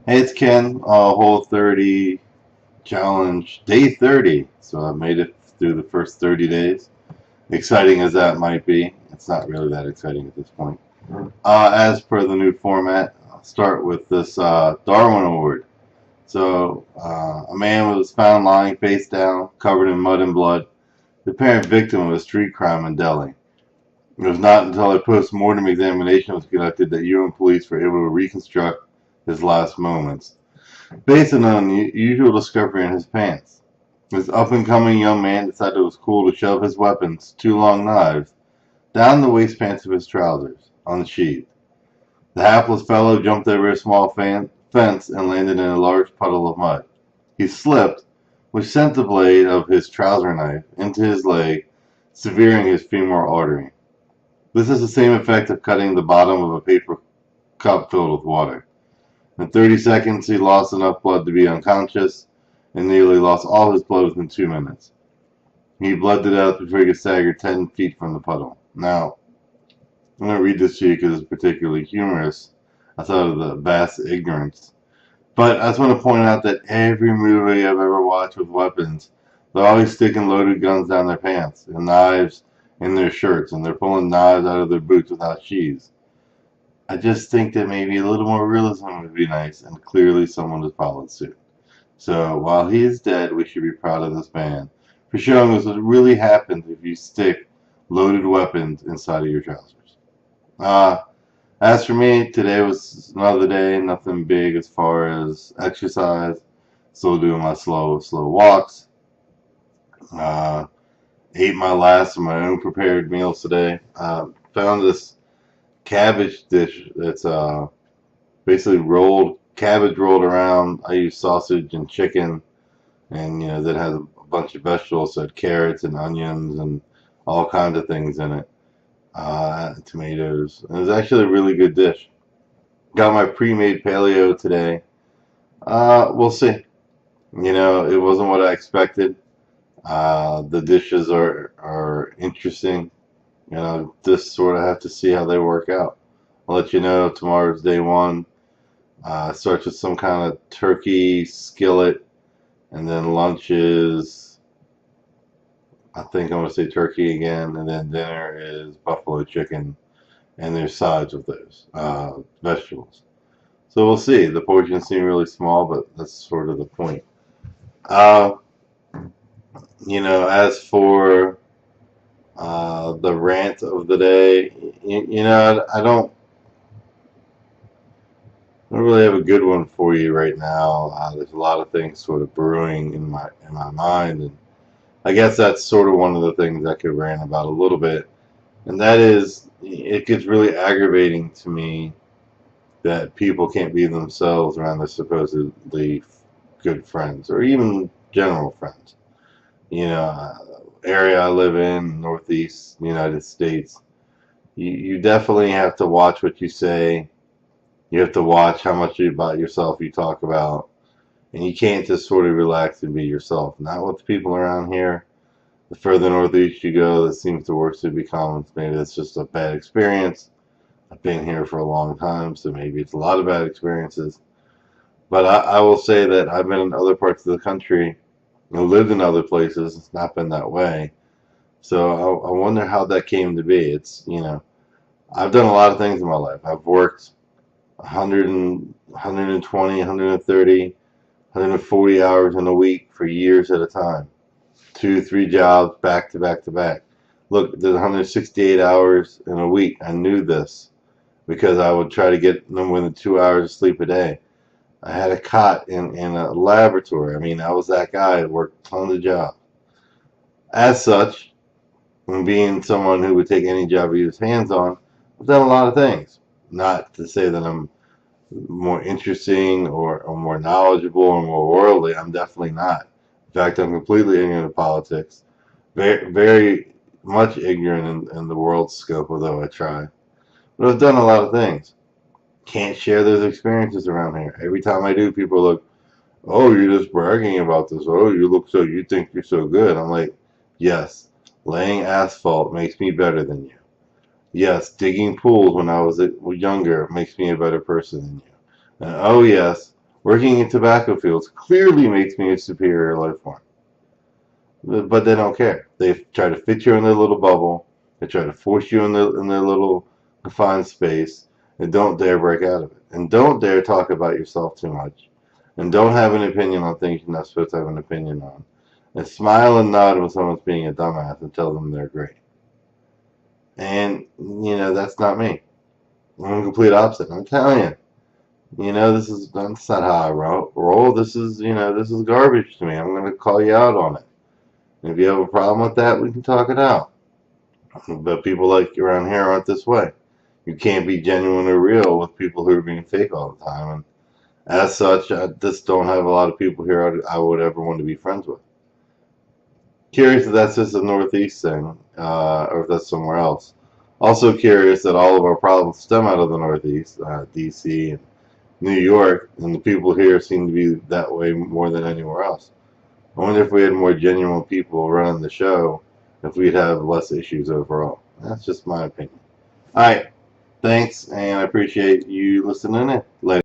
Hey, it's Ken, Whole30 challenge, day 30. So I made it through the first 30 days. Exciting as that might be, it's not really that exciting at this point. As per the new format, I'll start with this Darwin Award. So, a man was found lying face down, covered in mud and blood, the apparent victim of a street crime in Delhi. It was not until a post-mortem examination was conducted that UN police were able to reconstruct his last moments, based on an unusual discovery in his pants. This up-and-coming young man decided it was cool to shove his weapons, two long knives, down the waistbands of his trousers, unsheathed. The hapless fellow jumped over a small fence and landed in a large puddle of mud. He slipped, which sent the blade of his trouser knife into his leg, severing his femoral artery. This has the same effect of cutting the bottom of a paper cup filled with water. In 30 seconds, he lost enough blood to be unconscious and nearly lost all his blood within 2 minutes. He bled to death before he could stagger 10 feet from the puddle. Now, I'm going to read this to you because it's particularly humorous outside of the vast ignorance. But I just want to point out that every movie I've ever watched with weapons, they're always sticking loaded guns down their pants and knives in their shirts, and they're pulling knives out of their boots without sheaths. I just think that maybe a little more realism would be nice, and clearly someone has followed suit. So while he is dead, we should be proud of this man for showing us what really happens if you stick loaded weapons inside of your trousers. Uh, as for me, today was another day, nothing big as far as exercise. Still doing my slow walks. Uh, ate my last of my own prepared meals today. Found this cabbage dish that's basically rolled cabbage rolled around. I use sausage and chicken, and that has a bunch of vegetables, so it had carrots and onions and all kinds of things in it. Tomatoes. And it was actually a really good dish. Got my pre-made paleo today. We'll see. It wasn't what I expected. The dishes are interesting. Just sort of have to see how they work out. I'll let you know tomorrow's day one. Starts with some kind of turkey skillet, and then lunch is, I think I'm going to say turkey again, and then dinner is buffalo chicken, and there's sides with those vegetables. So we'll see. The portions seem really small, but that's sort of the point. Uh, as for the rant of the day, I don't really have a good one for you right now. There's a lot of things sort of brewing in my mind, and I guess that's sort of one of the things I could rant about a little bit, and that is it gets really aggravating to me that people can't be themselves around their supposedly good friends or even general friends. Area I live in, Northeast United States, you definitely have to watch what you say. You have to watch how much about yourself you talk about. And you can't just sort of relax and be yourself. Not with the people around here. The further northeast you go, that seems the worse it becomes. Maybe that's just a bad experience. I've been here for a long time, so maybe it's a lot of bad experiences. But I will say that I've been in other parts of the country and lived in other places. It's not been that way. So I wonder how that came to be. I've done a lot of things in my life. I've worked 100 120, 130, 140 hours in a week for years at a time. 2, 3 jobs back to back to back. Look, there's 168 hours in a week. I knew this because I would try to get no more than 2 hours of sleep a day. I had a cot in a laboratory. I mean, I was that guy who worked tons of jobs. As such, and being someone who would take any job he was hands on, I've done a lot of things. Not to say that I'm more interesting or more knowledgeable or more worldly. I'm definitely not. In fact, I'm completely ignorant of politics. Very, very much ignorant in the world's scope, although I try. But I've done a lot of things. Can't share those experiences around here. Every time I do, people look, oh, you're just bragging about this. Oh, you think you're so good. I'm like, yes, laying asphalt makes me better than you. Yes, digging pools when I was younger makes me a better person than you. And oh, yes, Working in tobacco fields clearly makes me a superior life form. But they don't care. They try to fit you in their little bubble. They try to force you in their little confined space, and don't dare break out of it. And don't dare talk about yourself too much. And don't have an opinion on things you're not supposed to have an opinion on. And smile and nod when someone's being a dumbass and tell them they're great. And, that's not me. I'm the complete opposite. I'm telling you. That's not how I roll. This is garbage to me. I'm going to call you out on it. And if you have a problem with that, we can talk it out. But people like around here aren't this way. You can't be genuine or real with people who are being fake all the time. And as such, I just don't have a lot of people here I would ever want to be friends with. Curious if that's just a Northeast thing, or if that's somewhere else. Also curious that all of our problems stem out of the Northeast, D.C. and New York, and the people here seem to be that way more than anywhere else. I wonder if we had more genuine people running the show, if we'd have less issues overall. That's just my opinion. All right, thanks, and I appreciate you listening in. Later.